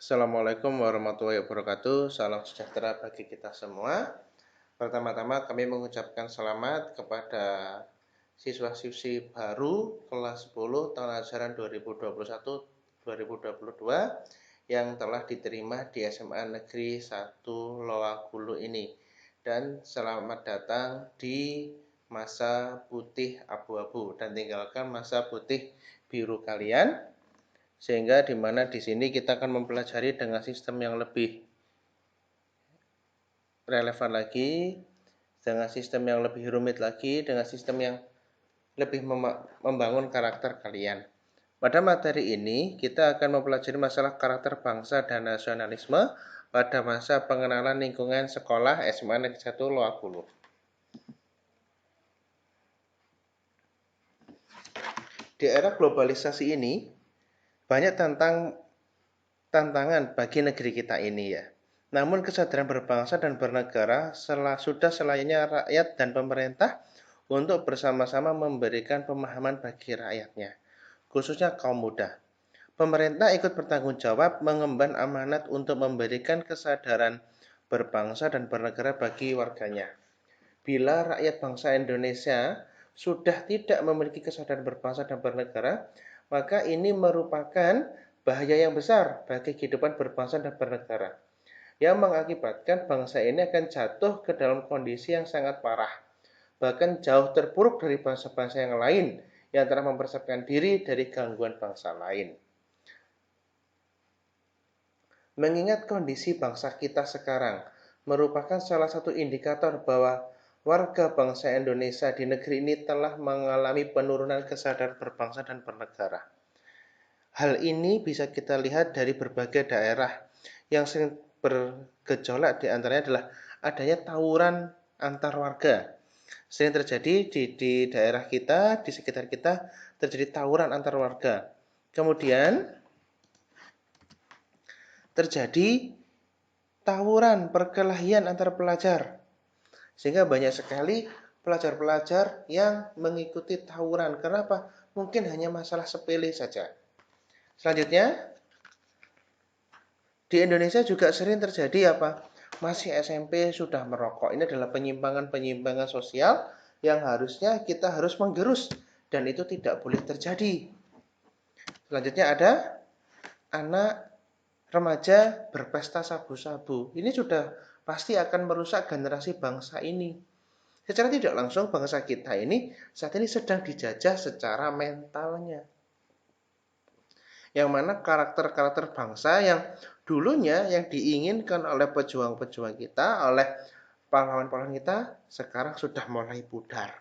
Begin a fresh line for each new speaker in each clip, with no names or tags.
Assalamualaikum warahmatullahi wabarakatuh. Salam sejahtera bagi kita semua. Pertama-tama kami mengucapkan selamat kepada siswa-siswi baru kelas 10 tahun ajaran 2021-2022 yang telah diterima di SMA Negeri 1 Loakulu ini. Dan selamat datang di masa putih abu-abu dan tinggalkan masa putih biru kalian. Sehingga di mana di sini kita akan mempelajari dengan sistem yang lebih relevan lagi, dengan sistem yang lebih rumit lagi, dengan sistem yang lebih membangun karakter kalian. Pada materi ini kita akan mempelajari masalah karakter bangsa dan nasionalisme pada masa pengenalan lingkungan sekolah SMA Negeri 1 Loakulu. Di era globalisasi ini banyak tantangan bagi negeri kita ini ya. Namun kesadaran berbangsa dan bernegara sudah selayaknya rakyat dan pemerintah untuk bersama-sama memberikan pemahaman bagi rakyatnya, khususnya kaum muda. Pemerintah ikut bertanggung jawab mengemban amanat untuk memberikan kesadaran berbangsa dan bernegara bagi warganya. Bila rakyat bangsa Indonesia sudah tidak memiliki kesadaran berbangsa dan bernegara, maka ini merupakan bahaya yang besar bagi kehidupan berbangsa dan bernegara, yang mengakibatkan bangsa ini akan jatuh ke dalam kondisi yang sangat parah, bahkan jauh terpuruk dari bangsa-bangsa yang lain yang telah mempersiapkan diri dari gangguan bangsa lain. Mengingat kondisi bangsa kita sekarang merupakan salah satu indikator bahwa warga bangsa Indonesia di negeri ini telah mengalami penurunan kesadaran berbangsa dan bernegara. Hal ini bisa kita lihat dari berbagai daerah yang sering bergejolak, di antaranya adalah adanya tawuran antar warga. Sering terjadi di daerah kita, di sekitar kita terjadi tawuran antar warga. Kemudian terjadi tawuran perkelahian antar pelajar. Sehingga banyak sekali pelajar-pelajar yang mengikuti tawuran. Kenapa? Mungkin hanya masalah sepele saja. Selanjutnya, di Indonesia juga sering terjadi apa? Masih SMP sudah merokok. Ini adalah penyimpangan-penyimpangan sosial yang harusnya kita harus menggerus dan itu tidak boleh terjadi. Selanjutnya ada anak remaja berpesta sabu-sabu. Ini sudah pasti akan merusak generasi bangsa ini. Secara tidak langsung bangsa kita ini saat ini sedang dijajah secara mentalnya. Yang mana karakter-karakter bangsa yang dulunya yang diinginkan oleh pejuang-pejuang kita, oleh pahlawan-pahlawan kita, sekarang sudah mulai pudar.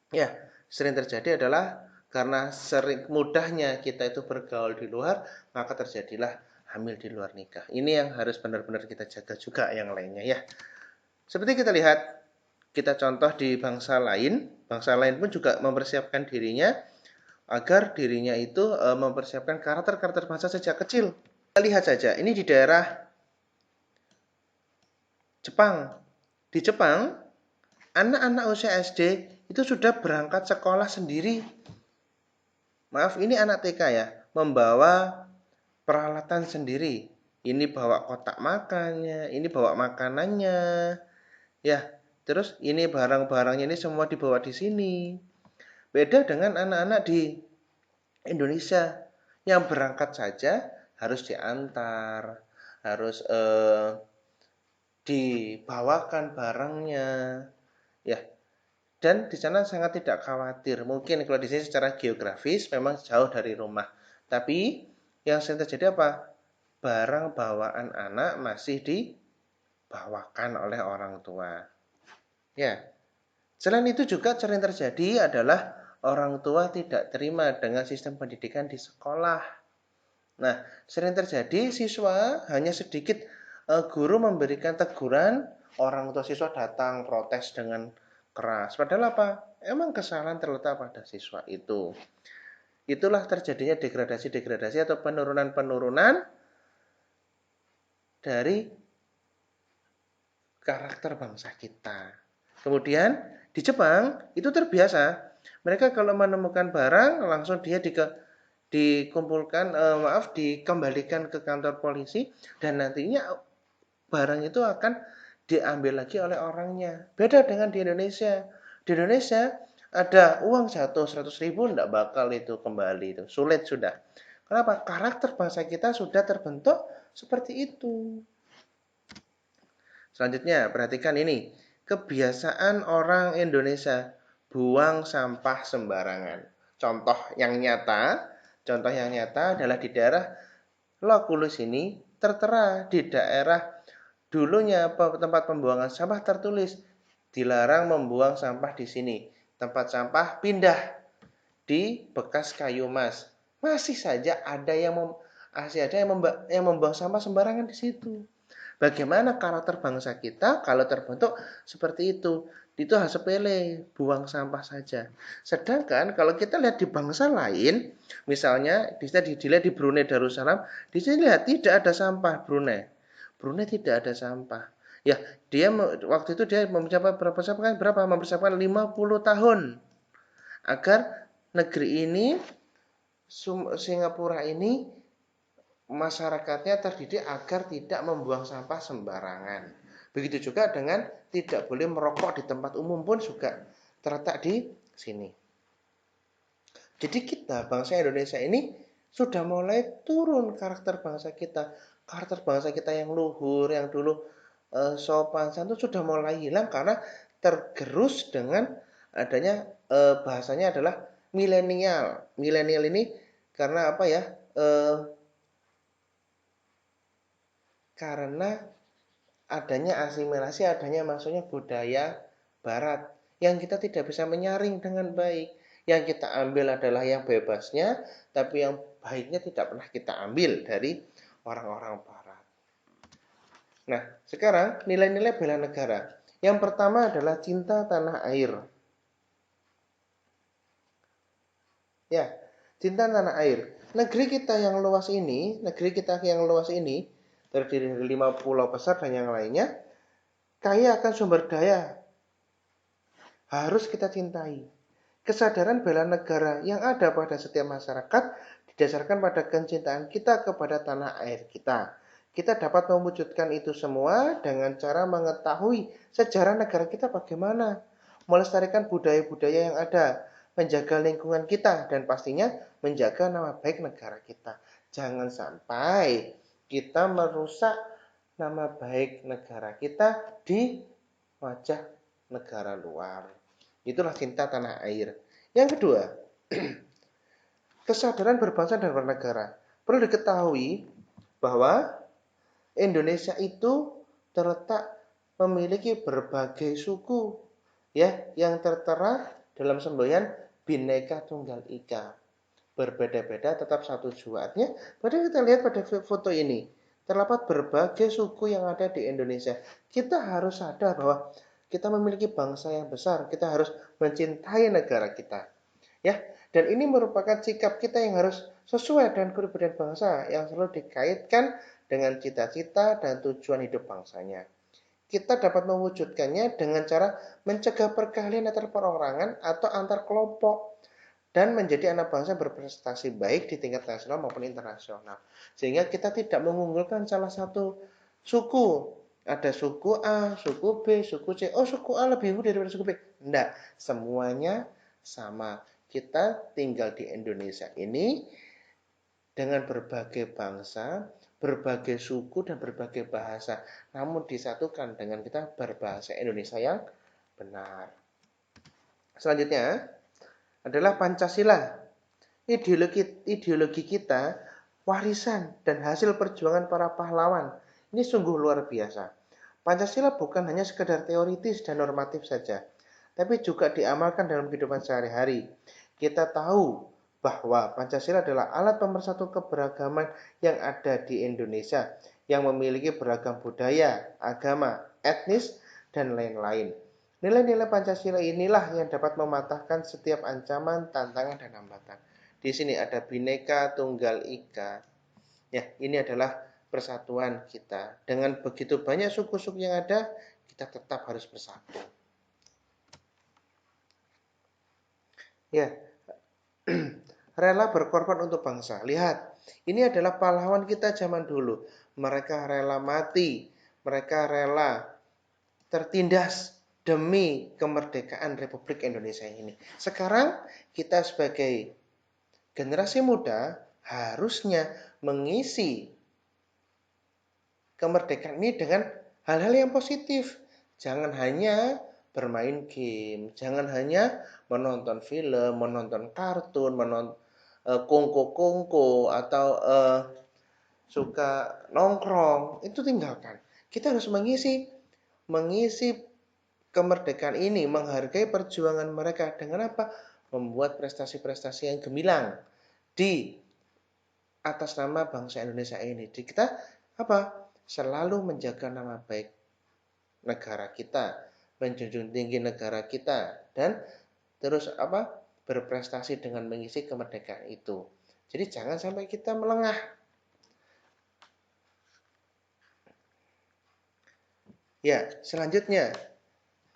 Ya, sering terjadi adalah karena sering mudahnya kita itu bergaul di luar, maka terjadilah hamil di luar nikah. Ini yang harus benar-benar kita jaga juga yang lainnya ya. Seperti kita lihat, kita contoh di bangsa lain pun juga mempersiapkan dirinya agar dirinya itu mempersiapkan karakter-karakter bangsa sejak kecil. Kita lihat saja, ini di daerah Jepang. Di Jepang, anak-anak usia SD itu sudah berangkat sekolah sendiri. Maaf, ini anak TK ya, membawa peralatan sendiri. Ini bawa kotak makannya, ini bawa makanannya. Ya, terus ini barang-barangnya ini semua dibawa di sini. Beda dengan anak-anak di Indonesia yang berangkat saja harus diantar, harus dibawakan barangnya, ya. Dan di sana sangat tidak khawatir. Mungkin kalau di sini secara geografis memang jauh dari rumah, tapi yang sering terjadi apa? Barang bawaan anak masih dibawakan oleh orang tua. Ya. Selain itu juga sering terjadi adalah orang tua tidak terima dengan sistem pendidikan di sekolah. Nah, sering terjadi siswa hanya sedikit guru memberikan teguran, orang tua siswa datang protes dengan keras. Padahal apa? Emang kesalahan terletak pada siswa itu. Itulah terjadinya degradasi-degradasi atau penurunan-penurunan dari karakter bangsa kita. Kemudian di Jepang itu terbiasa. Mereka kalau menemukan barang langsung dia dikembalikan ke kantor polisi dan nantinya barang itu akan diambil lagi oleh orangnya. Beda dengan di Indonesia. Di Indonesia ada uang jatuh 100.000 enggak bakal itu kembali, itu sulit sudah. Kenapa? Karakter bangsa kita sudah terbentuk seperti itu. Selanjutnya, perhatikan ini. Kebiasaan orang Indonesia buang sampah sembarangan. Contoh yang nyata adalah di daerah Lokulus ini tertera di daerah dulunya tempat pembuangan sampah tertulis dilarang membuang sampah di sini. Tempat sampah pindah di bekas kayu mas. Masih saja ada yang membuang sampah sembarangan di situ. Bagaimana karakter bangsa kita kalau terbentuk seperti itu? Itu hal sepele, buang sampah saja. Sedangkan kalau kita lihat di bangsa lain, misalnya bisa dilihat di Brunei Darussalam, di sini lihat tidak ada sampah Brunei. Brunei tidak ada sampah. Ya, dia waktu itu dia mempersiapkan 50 tahun agar negeri ini Singapura ini masyarakatnya terdidik agar tidak membuang sampah sembarangan. Begitu juga dengan tidak boleh merokok di tempat umum pun juga terletak di sini. Jadi kita bangsa Indonesia ini sudah mulai turun karakter bangsa kita. Karakter bangsa kita yang luhur, yang dulu sopan santun sudah mulai hilang karena tergerus dengan adanya bahasanya adalah milenial. Milenial ini karena apa ya? Karena adanya asimilasi, adanya masuknya budaya barat yang kita tidak bisa menyaring dengan baik. Yang kita ambil adalah yang bebasnya, tapi yang baiknya tidak pernah kita ambil dari orang-orang barat. Nah, sekarang nilai-nilai bela negara. Yang pertama adalah cinta tanah air. Ya, cinta tanah air. Negeri kita yang luas ini terdiri dari 5 pulau besar dan yang lainnya, kaya akan sumber daya. Harus kita cintai. Kesadaran bela negara yang ada pada setiap masyarakat didasarkan pada kecintaan kita kepada tanah air kita. Kita dapat mewujudkan itu semua dengan cara mengetahui sejarah negara kita bagaimana, melestarikan budaya-budaya yang ada, menjaga lingkungan kita, dan pastinya menjaga nama baik negara kita. Jangan sampai kita merusak nama baik negara kita di wajah negara luar. Itulah cinta tanah air. Yang kedua, kesadaran berbangsa dan bernegara. Perlu diketahui bahwa Indonesia itu terletak memiliki berbagai suku ya yang tertera dalam semboyan Bhinneka Tunggal Ika. Berbeda-beda tetap satu juanya. Padahal kita lihat pada foto ini, terdapat berbagai suku yang ada di Indonesia. Kita harus sadar bahwa kita memiliki bangsa yang besar, kita harus mencintai negara kita. Ya, dan ini merupakan sikap kita yang harus sesuai dengan kepribadian bangsa yang selalu dikaitkan dengan cita-cita dan tujuan hidup bangsanya. Kita dapat mewujudkannya dengan cara mencegah perkelahian antar perorangan atau antar kelompok dan menjadi anak bangsa berprestasi baik di tingkat nasional maupun internasional. Sehingga kita tidak mengunggulkan salah satu suku. Ada suku A, suku B, suku C. Oh, suku A lebih unggul daripada suku B. Tidak, semuanya sama. Kita tinggal di Indonesia ini dengan berbagai bangsa, berbagai suku, dan berbagai bahasa. Namun disatukan dengan kita berbahasa Indonesia yang benar. Selanjutnya adalah Pancasila. Ideologi kita, warisan dan hasil perjuangan para pahlawan. Ini sungguh luar biasa. Pancasila bukan hanya sekedar teoritis dan normatif saja, tapi juga diamalkan dalam kehidupan sehari-hari. Kita tahu bahwa Pancasila adalah alat pemersatu keberagaman yang ada di Indonesia, yang memiliki beragam budaya, agama, etnis, dan lain-lain. Nilai-nilai Pancasila inilah yang dapat mematahkan setiap ancaman, tantangan, dan hambatan. Di sini ada Bhinneka Tunggal Ika. Ya, ini adalah persatuan kita. Dengan begitu banyak suku-suku yang ada, kita tetap harus bersatu. Ya, rela berkorban untuk bangsa. Lihat, ini adalah pahlawan kita zaman dulu. Mereka rela mati, mereka rela tertindas demi kemerdekaan Republik Indonesia ini. Sekarang kita sebagai generasi muda harusnya mengisi kemerdekaan ini dengan hal-hal yang positif. Jangan hanya bermain game, jangan hanya menonton film, menonton kartun, menonton kongko-kongko atau suka nongkrong, itu tinggalkan. Kita harus mengisi kemerdekaan ini, menghargai perjuangan mereka dengan apa? Membuat prestasi-prestasi yang gemilang di atas nama bangsa Indonesia ini. Di kita apa? Selalu menjaga nama baik negara kita, menjunjung tinggi negara kita, dan terus apa? Berprestasi dengan mengisi kemerdekaan itu. Jadi jangan sampai kita melengah. Ya, selanjutnya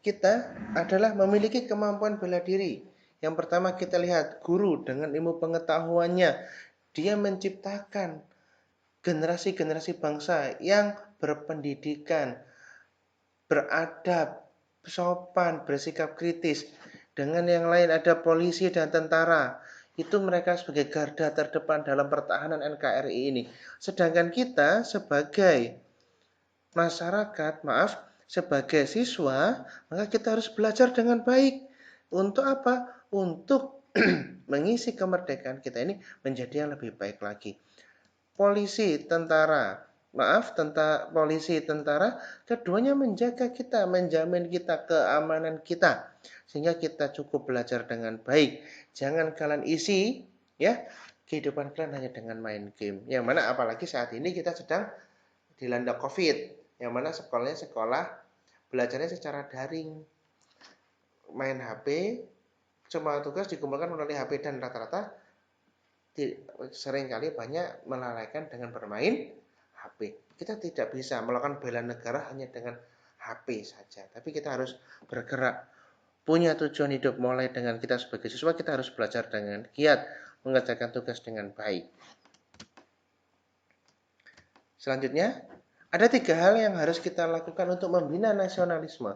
kita adalah memiliki kemampuan bela diri. Yang pertama kita lihat guru dengan ilmu pengetahuannya, dia menciptakan generasi-generasi bangsa yang berpendidikan, beradab, sopan, bersikap kritis. Dengan yang lain ada polisi dan tentara. Itu mereka sebagai garda terdepan dalam pertahanan NKRI ini. Sedangkan kita sebagai masyarakat, sebagai siswa, maka kita harus belajar dengan baik. Untuk apa? Untuk mengisi kemerdekaan kita ini menjadi yang lebih baik lagi. Polisi, tentara, polisi, tentara, keduanya menjaga kita, menjamin kita, keamanan kita. Sehingga kita cukup belajar dengan baik. Jangan kalian isi, ya, kehidupan kalian hanya dengan main game. Yang mana apalagi saat ini kita sedang dilanda COVID. Yang mana sekolahnya sekolah belajarnya secara daring, main HP, semua tugas dikumpulkan melalui HP dan rata-rata seringkali banyak melalaikan dengan bermain HP. Kita tidak bisa melakukan bela negara hanya dengan HP saja, tapi kita harus bergerak, punya tujuan hidup. Mulai dengan kita sebagai siswa, kita harus belajar dengan giat, mengerjakan tugas dengan baik. Selanjutnya, ada 3 hal yang harus kita lakukan untuk membina nasionalisme.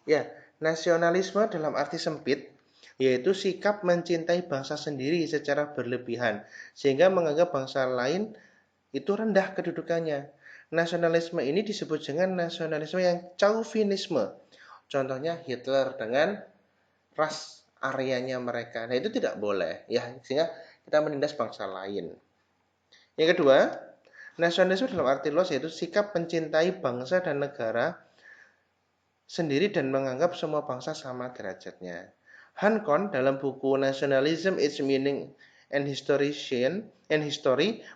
Ya, nasionalisme dalam arti sempit, yaitu sikap mencintai bangsa sendiri secara berlebihan, sehingga menganggap bangsa lain itu rendah kedudukannya. Nasionalisme ini disebut dengan nasionalisme yang chauvinisme. Contohnya Hitler dengan ras Aryanya mereka. Nah, itu tidak boleh, ya, sehingga kita menindas bangsa lain. Yang kedua, nasionalisme dalam arti luas yaitu sikap mencintai bangsa dan negara sendiri dan menganggap semua bangsa sama derajatnya. Han Kon dalam buku Nationalism, Its Meaning and History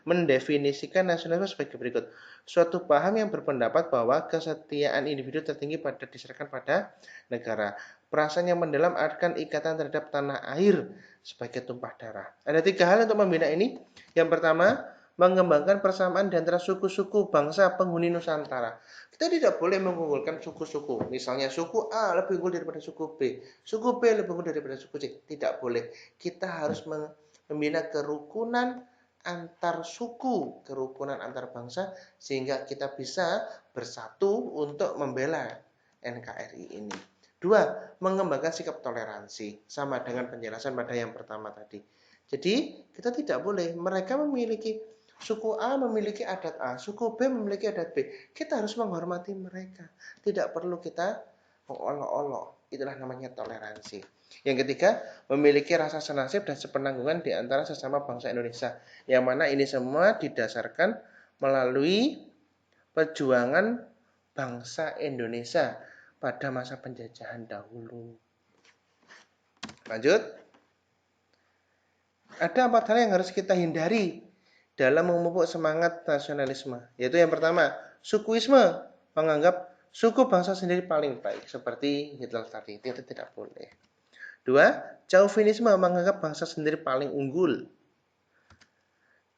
mendefinisikan nasionalisme sebagai berikut. Suatu paham yang berpendapat bahwa kesetiaan individu tertinggi diserahkan pada negara. Perasaan yang mendalam akan ikatan terhadap tanah air sebagai tumpah darah. Ada 3 hal untuk membina ini. Yang pertama, mengembangkan persamaan di antara suku-suku bangsa penghuni Nusantara. Kita tidak boleh mengunggulkan suku-suku. Misalnya suku A lebih unggul daripada suku B, suku B lebih unggul daripada suku C. Tidak boleh. Kita harus membina kerukunan antar suku, kerukunan antar bangsa, sehingga kita bisa bersatu untuk membela NKRI ini. 2, mengembangkan sikap toleransi, sama dengan penjelasan pada yang pertama tadi. Jadi kita tidak boleh, mereka memiliki suku A memiliki adat A, suku B memiliki adat B. Kita harus menghormati mereka. Tidak perlu kita mengolok-olok. Itulah namanya toleransi. Yang ketiga, memiliki rasa senasib dan sepenanggungan di antara sesama bangsa Indonesia. Yang mana ini semua didasarkan melalui perjuangan bangsa Indonesia pada masa penjajahan dahulu. Lanjut. Ada 4 hal yang harus kita hindari dalam memupuk semangat nasionalisme. Yaitu yang pertama, sukuisme, menganggap suku bangsa sendiri paling baik, seperti Hitler tadi. Itu tidak boleh. 2, chauvinisme, menganggap bangsa sendiri paling unggul.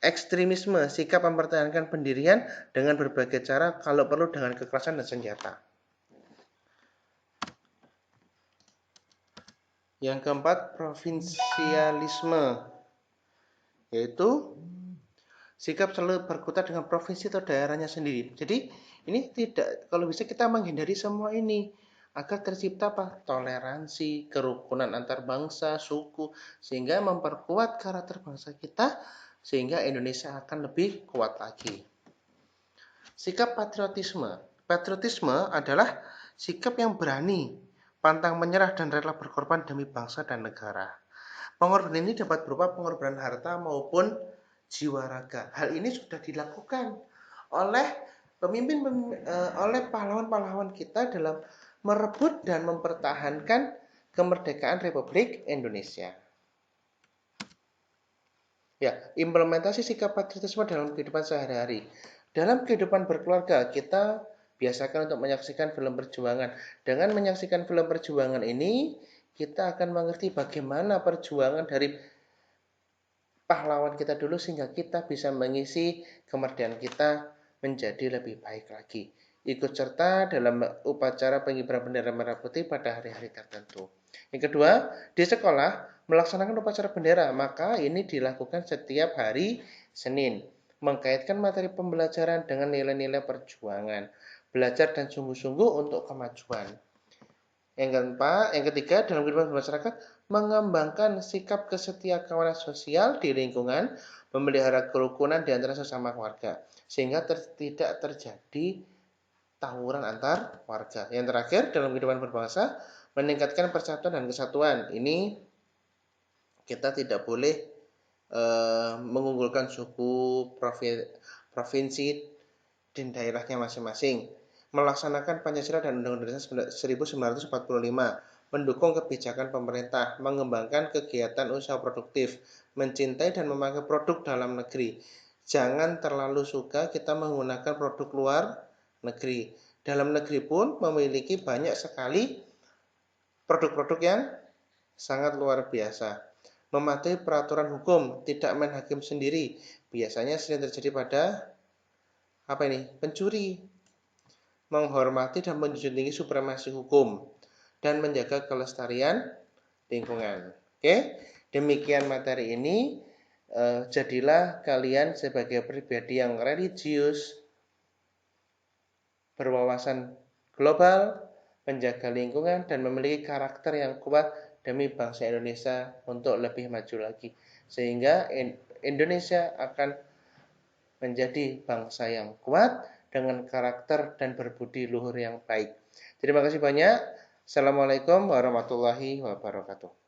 Ekstremisme, sikap mempertahankan pendirian dengan berbagai cara, kalau perlu dengan kekerasan dan senjata. Yang keempat, provinsialisme, yaitu sikap selalu berkutat dengan provinsi atau daerahnya sendiri. Jadi ini tidak, kalau bisa kita menghindari semua ini agar tercipta apa? Toleransi, kerukunan antar bangsa, suku, sehingga memperkuat karakter bangsa kita, sehingga Indonesia akan lebih kuat lagi. Sikap patriotisme. Patriotisme adalah sikap yang berani, pantang menyerah dan rela berkorban demi bangsa dan negara. Pengorbanan ini dapat berupa pengorbanan harta maupun jiwa raga. Hal ini sudah dilakukan oleh oleh pahlawan-pahlawan kita dalam merebut dan mempertahankan kemerdekaan Republik Indonesia. Ya, implementasi sikap patriotisme dalam kehidupan sehari-hari. Dalam kehidupan berkeluarga, kita biasakan untuk menyaksikan film perjuangan. Dengan menyaksikan film perjuangan ini, kita akan mengerti bagaimana perjuangan dari pahlawan kita dulu sehingga kita bisa mengisi kemerdekaan kita menjadi lebih baik lagi. Ikut serta dalam upacara pengibaran bendera merah putih pada hari-hari tertentu. Yang kedua, di sekolah melaksanakan upacara bendera, maka ini dilakukan setiap hari Senin. Mengkaitkan materi pembelajaran dengan nilai-nilai perjuangan. Belajar dan sungguh-sungguh untuk kemajuan. Yang ketiga, dalam kehidupan masyarakat, mengembangkan sikap kesetiakawanan sosial di lingkungan, memelihara kerukunan di antara sesama warga, sehingga tidak terjadi tawuran antar warga. Yang terakhir, dalam kehidupan berbangsa, meningkatkan persatuan dan kesatuan. Ini kita tidak boleh mengunggulkan suku, provinsi, dan daerahnya masing-masing. Melaksanakan Pancasila dan Undang-Undang Dasar 1945, mendukung kebijakan pemerintah, mengembangkan kegiatan usaha produktif, mencintai dan memakai produk dalam negeri. Jangan terlalu suka kita menggunakan produk luar negeri. Dalam negeri pun memiliki banyak sekali produk-produk yang sangat luar biasa. Mematuhi peraturan hukum, tidak main hakim sendiri. Biasanya sering terjadi pada pencuri. Menghormati dan menjunjung tinggi supremasi hukum dan menjaga kelestarian lingkungan. Oke, demikian materi ini. Jadilah kalian sebagai pribadi yang religius, berwawasan global, menjaga lingkungan, dan memiliki karakter yang kuat demi bangsa Indonesia untuk lebih maju lagi. Sehingga Indonesia akan menjadi bangsa yang kuat dengan karakter dan berbudi luhur yang baik. Terima kasih banyak. Assalamualaikum warahmatullahi wabarakatuh.